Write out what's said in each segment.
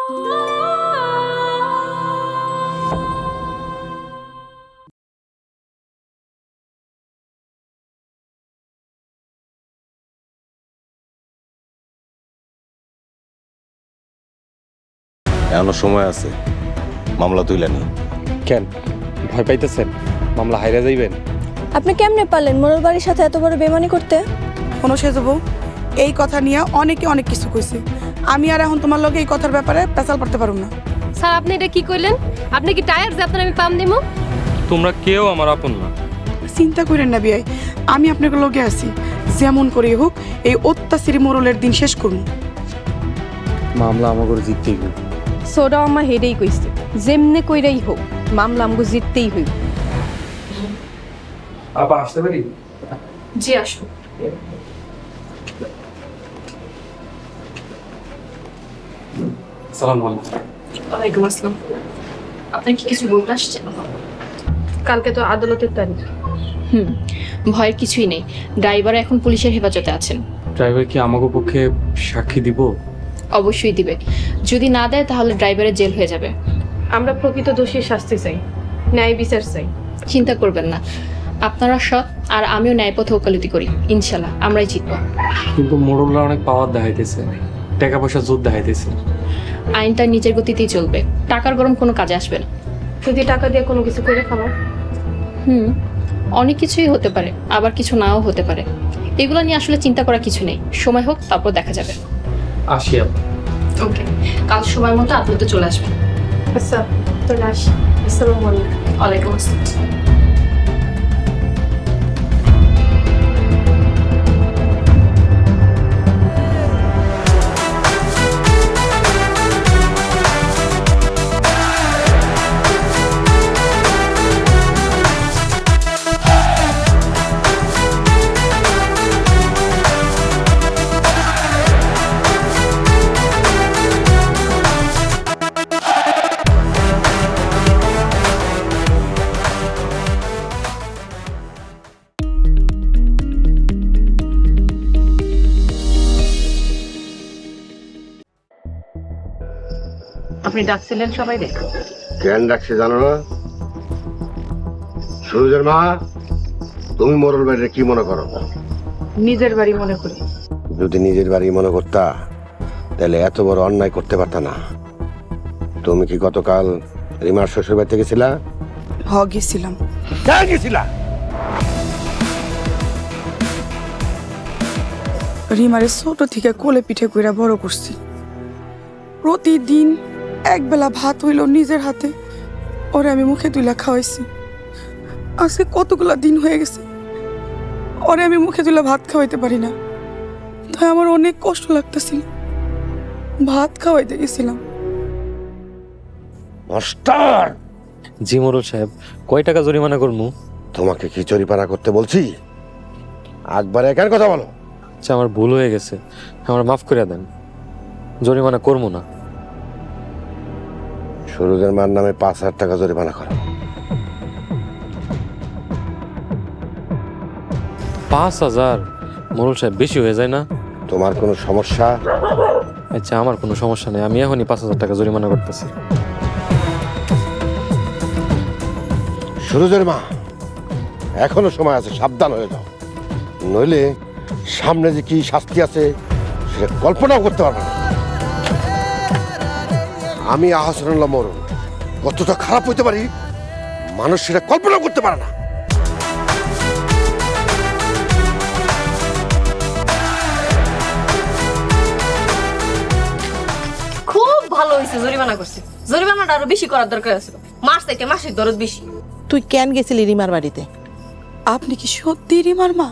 এখনো সময় আছে, মামলা তুইলানি। কেন ভয় পাইতেছেন মামলা হাইরা যাইবেন? আপনি কেমনে পারলেন মোড়ল বাড়ির সাথে এত বড় বেমানি করতে? কোনো সেজবো এই কথা নিয়ে অনেকে অনেক কিছু কইছে। আমি আর এখন তোমার লগে এই কথার ব্যাপারে পেঁচাল পারতে পারুম না। স্যার আপনি এটা কি কইলেন? আপনি কি টায়ার যে আপনার আমি পাম দিমু? তোমরা কেউ আমার আপন না। চিন্তা করেন না বিয়াই, আমি আপনাকে লগে আছি। যেমন করে হোক এই অত্যাচারী মোড়লের দিন শেষ করুন। মামলা আমাকে জিততেই হবে। সোডা আমার হেডেই কইছে যেমনে কইরাই হোক মামলা আমগো জিততেই হইব। আপা আসতে পারি? জি আসো। সালাম আলাইকুম। ওয়ালাইকুম আসসালাম। আপনি কি কিছু বলতে আসছেন? কালকে তো আদালতের তারিখ। ভয়ের কিছুই নেই, ড্রাইভার এখন পুলিশের হেফাজতে আছেন। ড্রাইভার কি আমাকে পক্ষে সাক্ষী দিব? অবশ্যই দিবে, যদি না দেয় তাহলে ড্রাইভারের জেল হয়ে যাবে। আমরা প্রকৃত দোষীর শাস্তি চাই, ন্যায় বিচার চাই। চিন্তা করবেন না, আপনারা সৎ আর আমিও ন্যায়পথে ওকালতি করি, ইনশাল্লাহ আমরাই জিতব। কিন্তু মোড়লরা অনেক পাওয়ার দেখাইতেছে, টাকা পয়সা জোর দেখাইতেছে। আইনটা নিজের গতিতেই চলবে, টাকার গরম কোনো কাজে আসবে না। যদি টাকা দিয়ে কোনো কিছু করে ফেলো, অনেক কিছুই হতে পারে, আবার কিছু নাও হতে পারে। এগুলো নিয়ে আসলে চিন্তা করার কিছু নেই, সময় হোক তারপর দেখা যাবে। আসি আপা। ওকে, কাল সময় মতো আপনি চলে আসবেন। আচ্ছা তাহলে আসি। আসসালামু আলাইকুম। ওয়ালাইকুম আসসালাম। আপনি ডাকছিলেন সবাই রে? কেন ডাকছে জানো না? সুরজের মা, তুমি মোড়ল বাড়িতে কি মনে করো? নিজের বাড়ি মনে করি। যদি নিজের বাড়ি মনে করতা তাহলে এত বড় অন্যায় করতে পারতা না। তুমি কি গতকাল রিমার শ্বশুর বাড়িতে গেছিলা? গেছিলাম। কেন গেছিলা? রিমারে ছোট থেকে কোলে পিঠে কইরা বড় করছি। প্রতিদিন একবেলা ভাত হইল নিজের হাতে, ওরে আমি মুখে তুইলা খাওয়াইছি। আজকে কতগুলা দিন হয়ে গেছে ওরে আমি মুখে তুইলা ভাত খাওয়াইতে পারি না। তাই আমার অনেক কষ্ট লাগতেছিল, ভাত খাওয়াইতে গেছিলাম। মাস্টার, জি মোড়ল সাহেব, কয় টাকা জরিমানা করবো? তোমাকে কি চরিপানা করতে বলছি? একবারে কেন কথা বলো? আচ্ছা আমার ভুল হয়ে গেছে, আমার মাফ করে দেন, জরিমানা করবো না। সুরজের মার নামে 5,000 টাকা জরিমানা করো। 5,000? মোড়ল সাহেব বেশি হয়ে যায় না? তোমার কোনো সমস্যা? আচ্ছা আমার কোনো সমস্যা নেই, আমি এখনই 5,000 টাকা জরিমানা করতেছি। সুরজের মা, এখনো সময় আছে, সাবধান হয়ে যাও, নইলে সামনে যে কি শাস্তি আছে সেটা কল্পনাও করতে পারবে না। আমি আহসানুল্লাহ মোড়ল কতটা খারাপ হইতে পারি মানুষ সেটা কল্পনাও করতে পারে না। খুব ভালো হয়েছে জরিমানা করছে, জরিমানাটা আরো বেশি করার দরকার আছে। মাস থেকে মাসিক দরদ বেশি। তুই কেন গেছিলি রিমার বাড়িতে? আপনি কি সত্যি রিমার মা?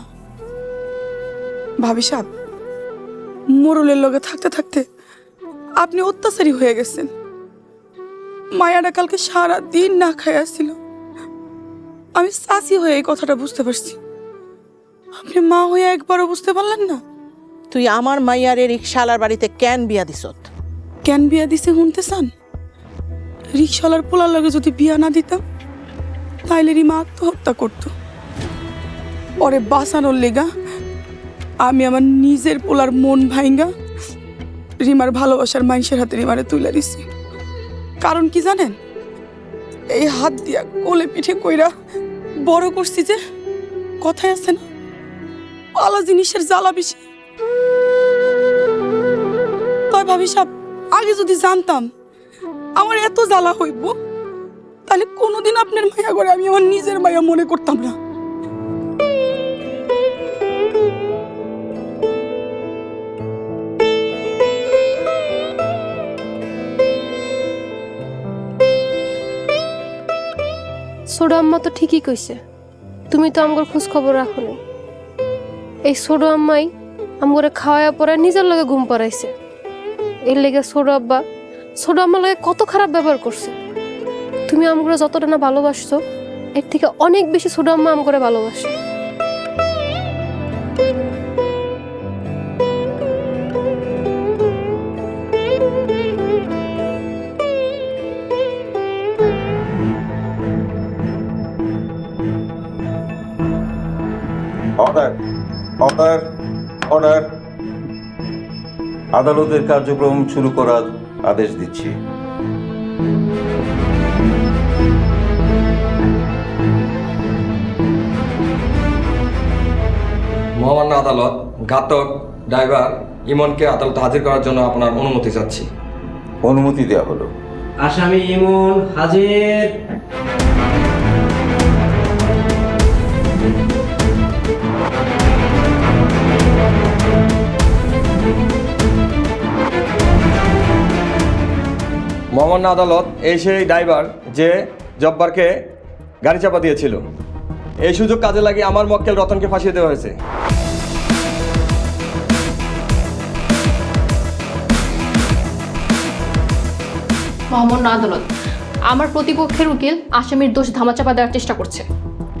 ভাবি সাহেব, মোড়লের লগে থাকতে থাকতে আপনি অত্যাচারী হয়ে গেছেন। মায়াটা কালকে সারা দিন না খাইয়া ছিল। আমি চাচি হয়ে এই কথাটা বুঝতে পারছি, আপনি মা হয়ে একবারও বুঝতে পারলেন না? তুই আমার মাইয়ারে রিক্সালার বাড়িতে কেন বিয়া দিছত? কেন বিয়া দিছে শুনতে চান? রিক্সাওয়ালার পোলার লগে যদি বিয়া না দিতাম তাইলে রিমা আত্মহত্যা করত। ওরে বাঁচানোর লেগা আমি আমার নিজের পোলার মন ভাঙ্গা রিমার ভালোবাসার মানুষের হাতে রিমারে তুলে দিছি। কারণ কি জানেন, এই হাত দিয়া কোলে পিঠে কইরা বড় করছি যে, কথায় আছে না, পালা জিনিসের জ্বালা বেশি। তাই ভাবি সাহেব, আগে যদি জানতাম আমার এত জ্বালা হইব, তাহলে কোনোদিন আপনার মায়া করে আমি আমার নিজের মায়া মনে করতাম না। ছোট আম্মা তো ঠিকই কইছে, তুমি তো আমগর খোঁজ খবর রাখো না। এই ছোট আম্মাই আমগরে খাওয়ায়া পরে নিজের লগে ঘুম পাড়াইছে। এর লেগে ছোট আব্বা ছোট আম্মার লগে কত খারাপ ব্যবহার করছে। তুমি আমগরে যতটা না ভালোবাসছো, এর থেকে অনেক বেশি ছোট আম্মা আমগরে ভালোবাসে। অর্ডার অর্ডার অর্ডার আদালতের কার্যক্রম শুরু করার আদেশ দিচ্ছি। মহামান্য আদালত, ঘাতক ড্রাইভার ইমনকে আদালতে হাজির করার জন্য আপনার অনুমতি চাচ্ছি। অনুমতি দেওয়া হলো। আসামি ইমন হাজির। মহামান্য আদালত, এই সেই ড্রাইভার যে জব্বারকে গাড়ি চাপা দিয়েছিল। এই সুযোগ কাজে লাগিয়ে আমার মক্কেল রতনকে ফাঁসিয়ে দেওয়া হয়েছে। মহামান্য আদালত, আমার প্রতিপক্ষের উকিল আসামির দোষ ধামাচাপা দেওয়ার চেষ্টা করছে।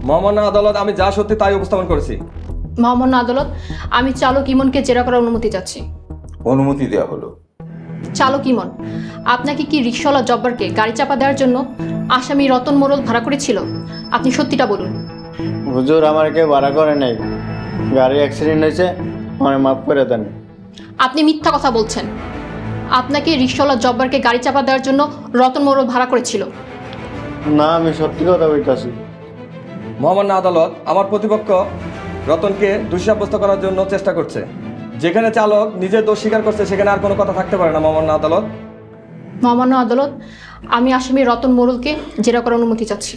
মহামান্য আদালত, আমি যা সত্যি তাই উপস্থাপন করেছি। মহামান্য আদালত, আমি চালক ইমনকে জেরা করার অনুমতি চাচ্ছি। অনুমতি দেওয়া হলো। চালক ইমন, আপনাকে কি রিকশাওয়ালা জব্বারকে গাড়ি চাপা দেওয়ার জন্য আসামি রতন মোড়ল ভাড়া করেছিল? আপনি সত্যিটা বলুন। হুজুর, আমার কেউ ভাড়া করে নাই, গাড়ি অ্যাক্সিডেন্ট হয়েছে, আমায় মাফ করে দেন। আপনি মিথ্যা কথা বলছেন। আপনাকে রিকশাওয়ালা জব্বারকে গাড়ি চাপা দেওয়ার জন্য রতন মোড়ল ভাড়া করেছিল। না, আমি সত্যি কথা বলতেছি। মহামান্য আদালত, আমার প্রতিপক্ষ রতনকে দোষী সাব্যস্ত করার জন্য চেষ্টা করছে। যেখানে চালক নিজের দোষ স্বীকার করছে, সেখানে আর কোনো কথা থাকতে পারে না। মহামান্য আদালত। মহামান্য আদালত, আমি আসামি রতন মোড়লকে জেরা করার অনুমতি চাচ্ছি।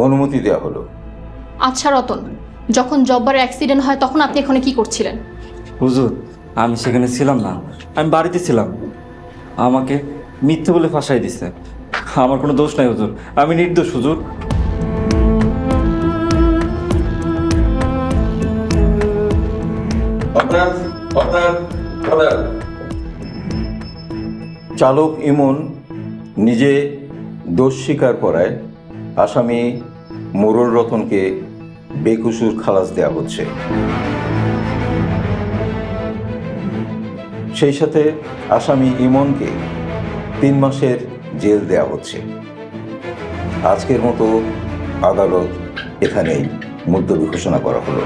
অনুমতি দেওয়া হলো। আচ্ছা রতন, যখন জব্বারের অ্যাক্সিডেন্ট হয় তখন আপনি এখানে কি করছিলেন? হুজুর, আমি সেখানে ছিলাম না, আমি বাড়িতে ছিলাম। আমাকে মিথ্যে বলে ফাঁসাই দিছে। আমার কোনো দোষ নাই হুজুর, আমি নির্দোষ হুজুর। চালক ইমন নিজে দোষ স্বীকার করায় আসামি মোরল রতনকে বেকসুর খালাস দেওয়া হচ্ছে। সেই সাথে আসামি ইমনকে 3 মাসের জেল দেওয়া হচ্ছে। আজকের মতো আদালত এখানেই মুলতবি ঘোষণা করা হলো।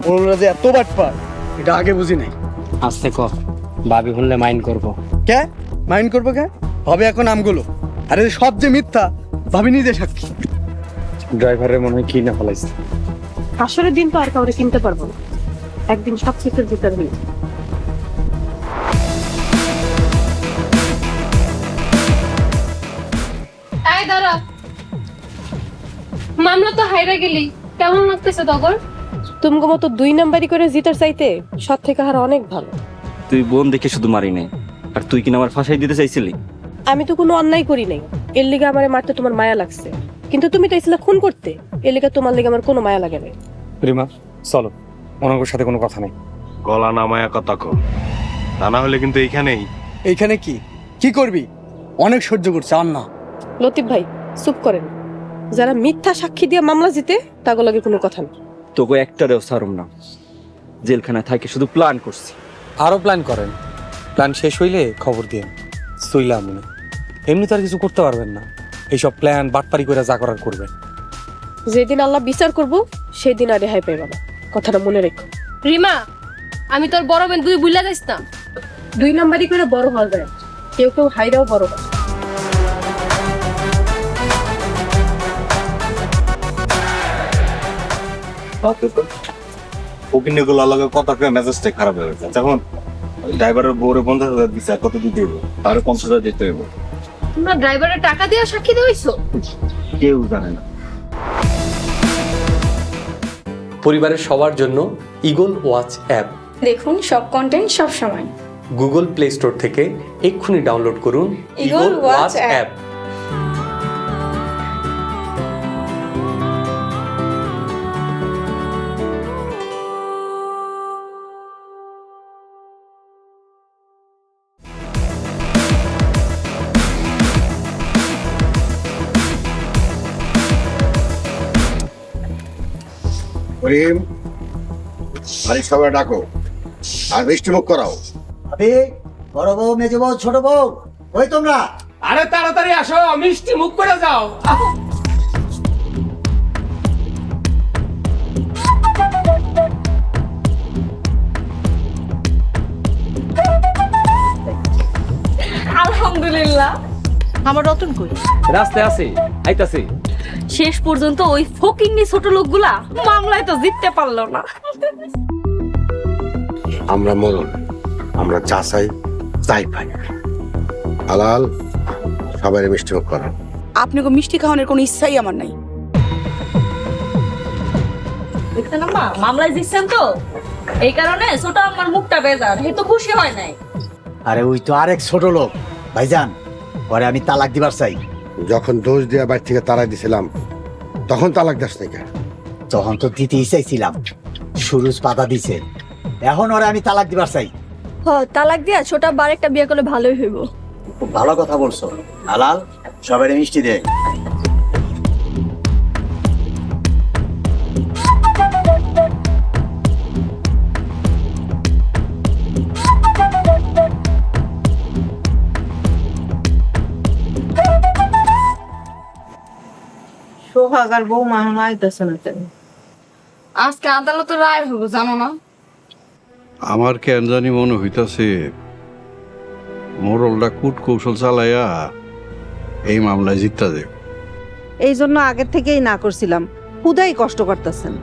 ওরা যে এত বাটপার, এটা আগে বুঝি নাই। আসতে ক, ভাবি শুনলে মাইন্ড করবো। কে মাইন্ড করবো? কে হবে এখন আমগুলো? আরে সব যে মিথ্যা, ভাবি নিজে সাক্ষী। ড্রাইভারের মনে হয় কি না ফলাইছে। আসলে দিন তো আর কাউরে কিনতে পারবো না, একদিন সব কিছুর ভিতর হয়ে। এই দাঁড়া, মামলা তো হাইরা গেলি, কেমন লাগতেছে তখন? তুমি মতো 2 নাম্বারি করে জিতার চাইতে সব থেকে হার অনেক ভালো। তুই বোন দেখে শুধু মারি নাই, আর তুই কিনা আমার ফাঁসাই দিতে চাইছিলি। আমি তো কোনো অন্যায় করি নাই, এর লিগে আমারে মারতে তোমার মায়া লাগছে। কিন্তু তুমি তো ইসলা খুন করতে, এর লিগে তোমার লিগে আমার কোনো মায়া লাগে না। রিমা চলো, ওনার সাথে কোনো কথা নেই। গলা নামায়া কথা কো, তা না হলে কিন্তু এইখানেই। এইখানে কি কি করবি? অনেক সহ্য করছে আর না। লতিফ ভাই চুপ করেন। যারা মিথ্যা সাক্ষী দিয়ে মামলা জিতে তাগো লাগে কোনো কথা নেই। তোকে একটারেও ছাড়ুম না। জেলখানায় থাকি শুধু প্ল্যান করছি। আরও প্ল্যান করেন, প্ল্যান শেষ হইলে খবর দিয়ে সইলাম মনে। এমনি তো আর কিছু করতে পারবেন না, এইসব প্ল্যান বাটপারি করে যা করার করবেন। যেদিন আল্লাহ বিচার করব সেই দিন আর রেহাই পাইবা না, কথাটা মনে রেখো। রিমা, আমি তোর বড় বোন, তুই বুঝলা যাইস না। 2 নাম্বারই করে বড় হওয়া যায়, কেউ কেউ হাইরাও বড় হয়। ওকিনেগুলো লাগে কত করে মেজাজটা খারাপ হয়ে গেছে। যখন ড্রাইভারের বউরে 50,000 দিছে, কত দিতে হইব? আরো 50,000 দিতে হইব। তোমরা ড্রাইভারের টাকা দিয়ে সাক্ষী দিয়েছো? কেউ জানে না। পরিবারের সবার জন্য ইগল ওয়াচ অ্যাপ দেখুন সব কন্টেন্ট সব সময়। গুগল প্লে স্টোর থেকে এক্ষুনি ডাউনলোড করুন ইগল ওয়াচ অ্যাপ। করিম, আরে সবাই ডাকো আর মিষ্টি মুখ করাও। আবে বড় বউ, মেজো বউ, ছোট বউ, ওই তোমরা আরে তাড়াতাড়ি আসো, মিষ্টি মুখ করে যাও। আলহামদুলিল্লাহ। আমার রতন কই? রাস্তায় আছে, আইতাছে। শেষ পর্যন্ত ওই ফকিন্নি ছোট লোকগুলা মামলায় তো জিততে পারলো না। আমরা মরণ, আমরা যা চাই তাই পাই। হালাল, সবাই মিষ্টি মুখ করাও। আপনাকে মিষ্টি খাওয়ানোর কোনো ইচ্ছাই আমার নাই। দেখছেন আম্মা, মামলায় জিতছেন তো, এই কারণে ছোট আমার মুখটা বেজার, হে তো খুশি হয় নাই। আরে ওই তো আরেক ছোট লোক ভাইজান, পরে আমি তালাক দিবার চাই। যখন দোষ দেওয়া বাইর থেকে তারাই দিছিলাম, তখন তালাক দাস নাই কেন? তখন তো দিতেই চাইছিলাম, সুরুজ পাতা দিছে। এখন ওরে আমি তালাক দিবার চাই। তালাক দিয়া ছোট বার একটা বিয়ে করলে ভালোই হইব। খুব ভালো কথা বলছো। হালাল, সবাই মিষ্টি দে। সোহাগার বউ মা আইতেছে না কেন? আজকে আদালতে রায় হবো, জানো না? আমার কেন জানি মনে হইতাছে মোরলটা কূট কৌশল চালাইয়া এই মামলায় জিততা দেব। এই জন্য আগের থেকেই না করছিলাম, খুদাই কষ্ট করতেছেন।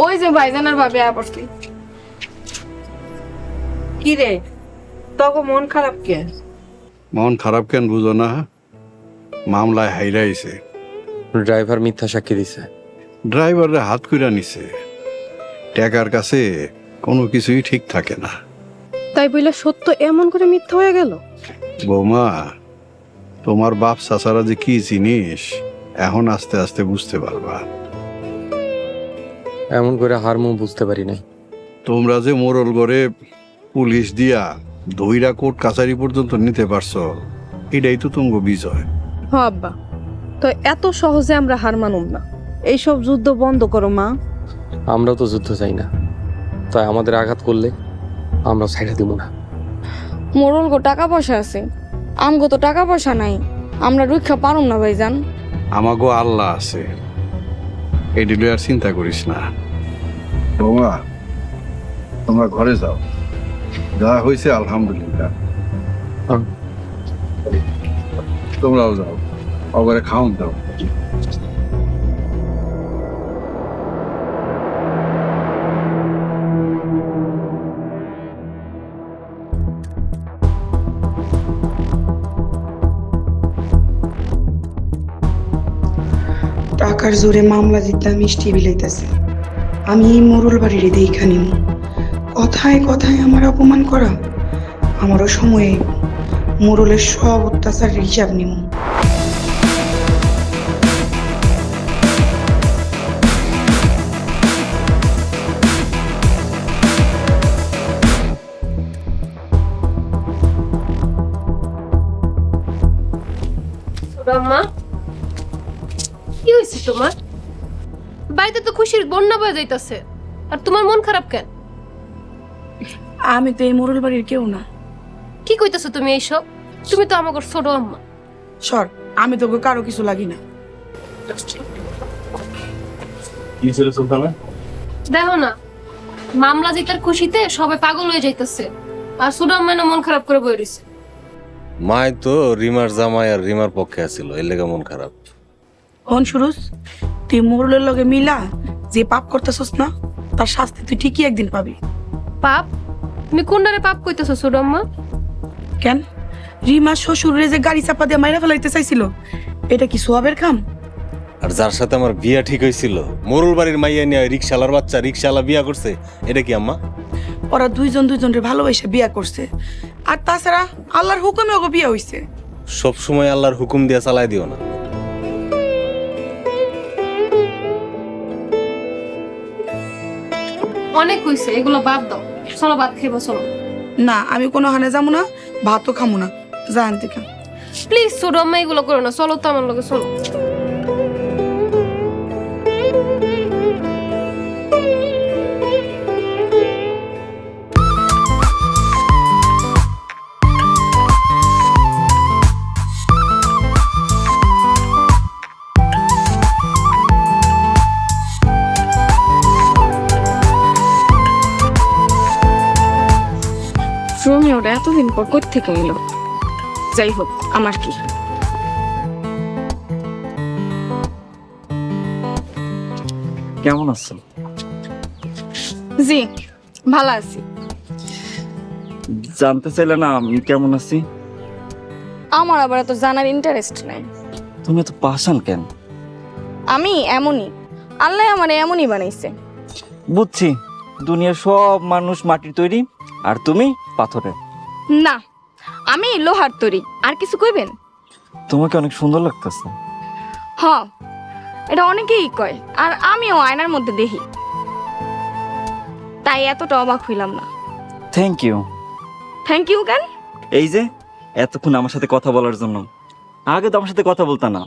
ওই যে ভাইজানের ভাবে আপসি। কি রে, তখন মন খারাপ কে? মন খারাপ কেন বুঝো না? মামলায় হাইরাইছে, ড্রাইভার মিথ্যা সাক্ষী দিছে। ড্রাইভাররা হাত কইরা নিছে। টাকার কাছে কোনো কিছুই ঠিক থাকে না। তাই বলে সত্য এমন করে মিথ্যা হয়ে গেল? বৌমা, তোমার বাপ চাচারা যে কি জিনিস এখন আস্তে আস্তে বুঝতে পারবা। এমন করে হারমু বুঝতে পারি নাই। তোমরা যে মোরল গড়ে পুলিশ দিয়া দইরা কোর্ট কাছারি পর্যন্ত নিতে পারছো, এটাই তো তুঙ্গ বিজয়। হ্যাঁ আব্বা, তো এত সহজে আমরা হার মানুম না। এইসব যুদ্ধ বন্ধ করো মা। আমরাও তো যুদ্ধ চাই না, তাই আমাদের আঘাত করলে আমরা ছাইড়া দিব না। মোরল গো টাকা পয়সা আছে, আমগো তো টাকা পয়সা নাই, আমরা রক্ষা পারুম না ভাইজান। আমাগো আল্লাহ আছে, এডিলে আর চিন্তা করিস না। বৌমা, তোমরা ঘরে যাও, যা হয়েছে আলহামদুলিল্লাহ। তোমরাও যাও, অগরে খাওন দাও। টাকার জোরে মামলা জিততে মিষ্টি বিলাইতেছে। আমি এই মোরল বাড়ির দেখা নিব। কথায় কথায় আমার অপমান করা, আমারও সময়ে মোরলের সব অত্যাচারের হিসাব নিব। ছোট আম্মা, কি হয়েছে তোমার? বাড়িতে তো খুশির বন্যা বয়ে যাইতাছে, আর তোমার মন খারাপ কেন? আমি তো এই মোরল বাড়ির কেউ না। কি কইতাছো তুমি এইসব? তুমি তো আমাকে ছোট আম্মা। সর, আমি তো কারো কিছু লাগি না। কি ছিল সুলতানা? দেখো না, মামলা জিতার খুশিতে সবাই পাগল হয়ে যাইতাছে, আর ছোট আম্মা না মন খারাপ করে বই রইছে। মায় তো রিমার জামাই আর রিমার পক্ষে আছিল, এর লেগে মন খারাপ। হন সুরুজ, তুই মোরলের লগে মিলা যে পাপ করতেছস না, তার শাস্তি তুই ঠিকই একদিন পাবি। পাপ? তুমি কোনটারে পাপ কইতাছো ছোট আম্মা? কেন, রিমা শ্বশুরে যে গাড়ি চাপা দিয়ে মাইরা ফেলাইতে চাইছিল, এটা কি সোয়াবের কাম? আর যার সাথে আমার বিয়া ঠিক হয়েছিল, মোরল বাড়ির মাইয়া নিয়ে রিক্সালার বাচ্চা রিক্সালা বিয়া করছে, এটা কি আম্মা? ওরা দুইজনের ভালোবাসে বিয়া করছে, আর তাছাড়া আল্লাহর হুকুমে ওকে বিয়া হইছে। সব সময় আল্লাহর হুকুম দিয়ে চালাই দিও না। অনেক হইছে, এগুলো বাদ দাও, চলো ভাত খাইবো চলো। না, আমি কোনো হানে যাবো না, ভাতও খামো না, জান থেকে। প্লিজ ছোট আম্মা এগুলো করো না, চলো তো আমার লগে চলো। রোমিওটা এতদিন পর কোত্থেকে এলো? যাই হোক, আমার কি। কেমন আছো? জি, ভালো আছি। জানতে চাইলে না আমি কেমন আছি? আমার আবার এত জানার ইন্টারেস্ট নাই। তুমি এত পাষাণ কেন? আমি এমনই, আল্লাহ আমার এমনই বানাইছে। বুঝছি, দুনিয়ার সব মানুষ মাটির তৈরি আর তুমি পাথরের। না, আমি লোহার তৈরি। আর কিছু কইবেন? তোমাকে অনেক সুন্দর লাগতেছে। হ, এটা অনেকেই কয়, আর আমিও আয়নার মধ্যে দেখি, তাই এতটা অবাক হইলাম না। Thank you. থ্যাংক ইউ কেন? এই যে এতক্ষণ আমার সাথে কথা বলার জন্য। আগে তো আমার সাথে কথা বলতা না,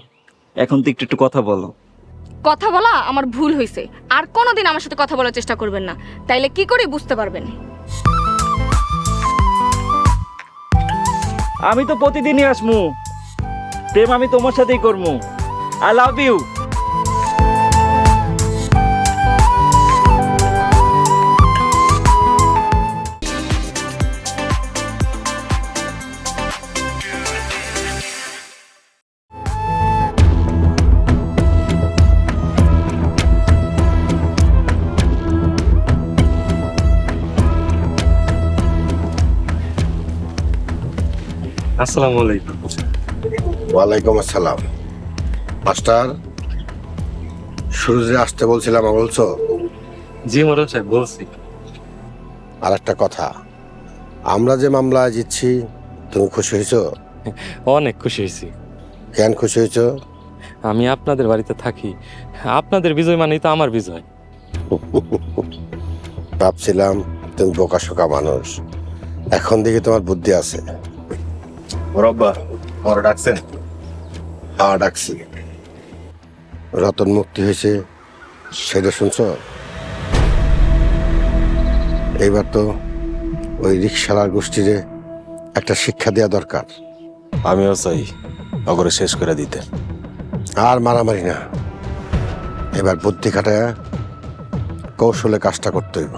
এখন তো একটু একটু কথা বলো। কথা বলা আমার ভুল হয়েছে, আর কোনোদিন আমার সাথে কথা বলার চেষ্টা করবেন না, তাইলে কি করে বুঝতে পারবেন। আমি তো প্রতিদিনই আসমু, প্রেম আমি তোমার সাথেই করবো। I love you. আসসালামু আলাইকুম। ওয়ালাইকুম আসসালাম। মাস্টার, সুরজে আসতে বলছিলাম, বলছো? জি মোরল সাহেব, বলছি। আর একটা কথা, আমরা যে মামলায় জিতছি, তুমি খুশি হয়েছো? অনেক খুশি হয়েছি। কেন খুশি হয়েছো? আমি আপনাদের বাড়িতে থাকি, আপনাদের বিজয় মানেই তো আমার বিজয়। ভাবছিলাম তুমি বোকাশোকা মানুষ, এখন দেখি তোমার বুদ্ধি আছে। রব্বা, ওরা ডাকছেন? হ্যাঁ, ডাকছি। রতন মুক্তি হয়েছে, সেটা শুনছো? এইবার তো ওই রিক্সালার গোষ্ঠীরে একটা শিক্ষা দেওয়া দরকার। আমিও চাই অগরে শেষ করে দিতে। আর মারামারি না, এবার বুদ্ধি খাটায় কৌশলে কাজটা করতে হইব।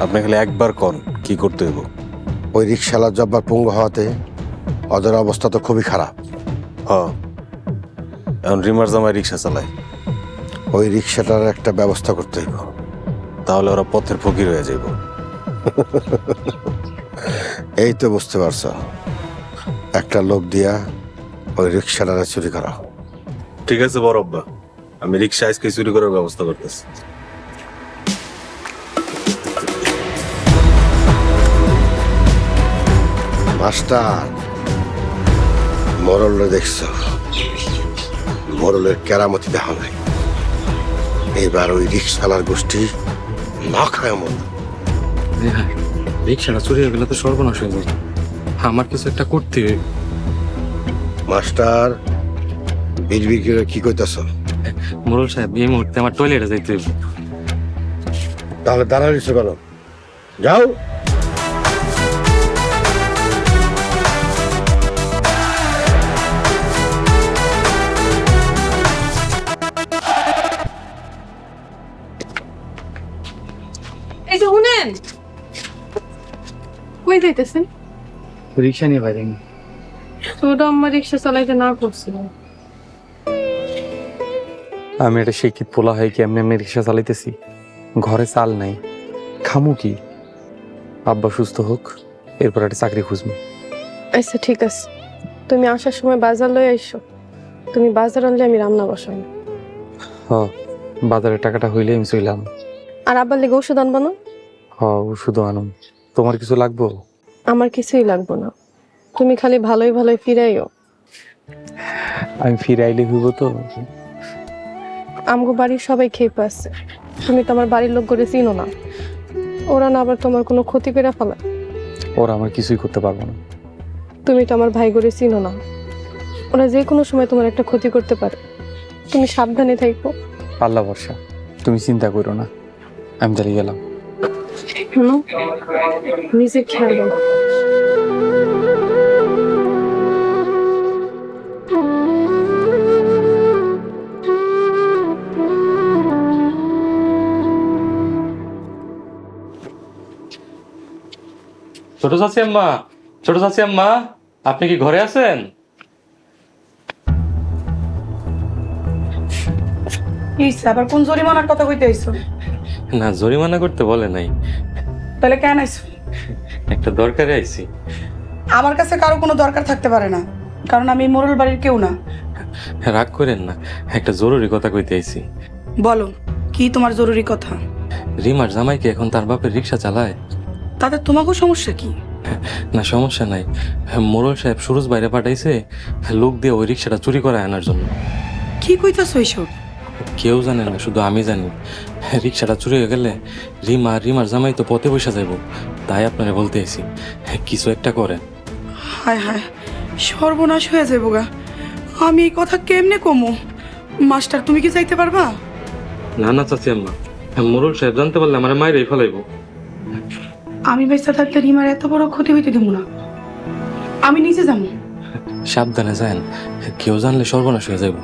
আপনি খালি একবার কন কি করতে হইব? ওই রিক্সালার জব্বার পঙ্গু হওয়াতে ওদের অবস্থা তো খুবই খারাপ। এখন রিমার জামাই রিক্সা চালায়, ওই রিক্সাটার একটা ব্যবস্থা করতে হইব, তাহলে ওরা পথের ফকির হয়ে যাইব। এই তো বুঝতে পারছো, একটা লোক দিয়া ওই রিক্সাটারে চুরি করা। ঠিক আছে বড় আব্বা, আমি রিক্সা আজকে চুরি করার ব্যবস্থা করতেছি। মাস্টার, মোরলে দেখছো, মোরলের কেরামতি দেখা নাই। এইবার ওই রিক্সালার গোষ্ঠী না খায় মন। রিক্সাটা চুরি হয়ে গেলে তো সর্বনাশ হয়ে যাবে, আমার কিছু একটা করতে হবে। মাস্টার, বিড়বিড় করে কি কইতাছ? মোরল সাহেব এই মুহূর্তে আমার টয়লেটে যাইতে হইব। তাহলে দাঁড়াইছো কেন? যাও। এই যে শুনেন, কই যাইতেছেন? রিক্সা নিয়ে বাইরে ছোট আম্মা রিক্সা চালাইতে না করছিল। আমি একটা শিক্ষিত পোলা হয়ে কি এমনি এমনি রিক্সা চালাইতেছি? ঘরে চাল নাই, খামু কি? আব্বা সুস্থ হোক, এরপর একটা চাকরি খুঁজবো। আচ্ছা ঠিক আছে, তুমি আসার সময় বাজার লয়ে আইসো। তুমি বাজার আনলে আমি রান্না বসাই। হ, বাজারের টাকাটা হইলে আমি চইলাম। আর আব্বার লেগে ওষুধ আনবো না? হ, ওষুধ আনুম। তোমার কিছু লাগবো? আমার কিছুই লাগবো না, তুমি খালি ভালোই ভালোই ফিরাইও। আমি ফিরে আইলে হইব তো? আমগো বাড়ির সবাই খেয়ে পাচ্ছে, তুমি তো আমার বাড়ির লোক করে চিনো না। ওরা না আবার তোমার কোনো ক্ষতি করে ফেলা। ওরা আমার কিছুই করতে পারবো না। তুমি তো আমার ভাই করে চিনো না, ওরা যে কোনো সময় তোমার একটা ক্ষতি করতে পারে। তুমি সাবধানে থাকো। আল্লাহ ভরসা, তুমি চিন্তা করো না। আমি দাঁড়িয়ে গেলাম। নিজের খেয়াল রাখো। ছোট চাচি আম্মা, ছোট চাচি আম্মা, আপনি কি ঘরে আছেন? আবার কোন জরিমানার কথা কইতে আইছো? না, জরিমানা করতে বলে নাই, তাহলে কেন আইছো? একটা দরকারে আইছি। আমার কাছে কারো কোনো দরকার থাকতে পারে না, কারণ আমি মোরল বাড়ির কেউ না। রাগ করেন না, একটা জরুরি কথা কইতে আইছি। বলো, কি তোমার জরুরি কথা? রিমার জামাই কি এখন তার বাপের রিক্সা চালায়? তাতে তোমাকেও সমস্যা কি? না, সমস্যা নাই। মোরল সাহেব সুরজ বাইরে পাঠাইছে লোক দিয়ে ওই রিক্সাটা চুরি করে আনার জন্য। কি কইতাছো এইসব? কেউ জানে না, শুধু আমি জানি। রিক্সাটা চুরি হয়ে গেলে রিমার জামাই তো পথে বসে যাইব। তাই আপনারা বলতে আইছি, কিছু একটা করেন। হায় হায়, সর্বনাশ হয়ে যাবো গা। আমি এই কথা কেমনে কমু? মাস্টার, তুমি কি যাইতে পারবা? না না চাচি আম্মা, মোরল সাহেব জানতে পারলে আমার মায়েরাই ফেলাইব। আমি বেঁচে থাকতে রিমার এত বড় ক্ষতি হইতে দেবো না, আমি নিজে যাবো। সাবধানে যান, কেউ জানলে সর্বনাশ হয়ে যাইব।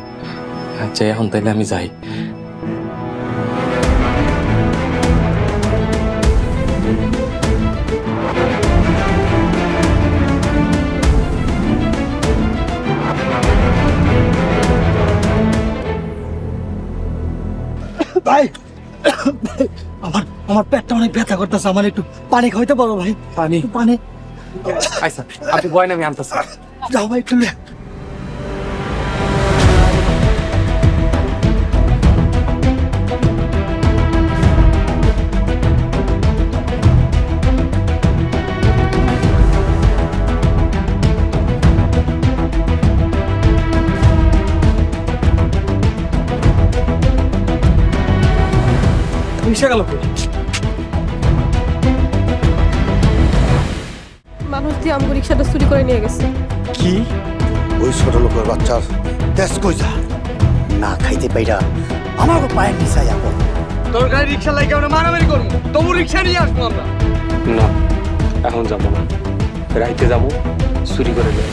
আচ্ছা, এখন তাইলে আমি যাই। ভাই, আমার আমার পেটটা অনেক ব্যথা করতেছে, আমার একটু পানি খাইতে পারো ভাই? পানি পানি। আচ্ছা, আপনি বয়ন, আমি আনতেছি। যাও ভাই, একটু রিক্সা গেল। মানুষ দিয়ে আমগো রিক্সাটা চুরি করে নিয়ে গেছে। কি? ওই ছোট লোকের বাচ্চার তেজ কই যা? না খাইতে পাইরা আমাকে পায়ের নিচে যাবো। তোর গাড়ি রিক্সা লাগে আমরা মারামারি করবো, তবু রিক্সা নিয়ে আসবো আমরা। না, এখন যাবো না, রাইতে যাবো, চুরি করে নেবো।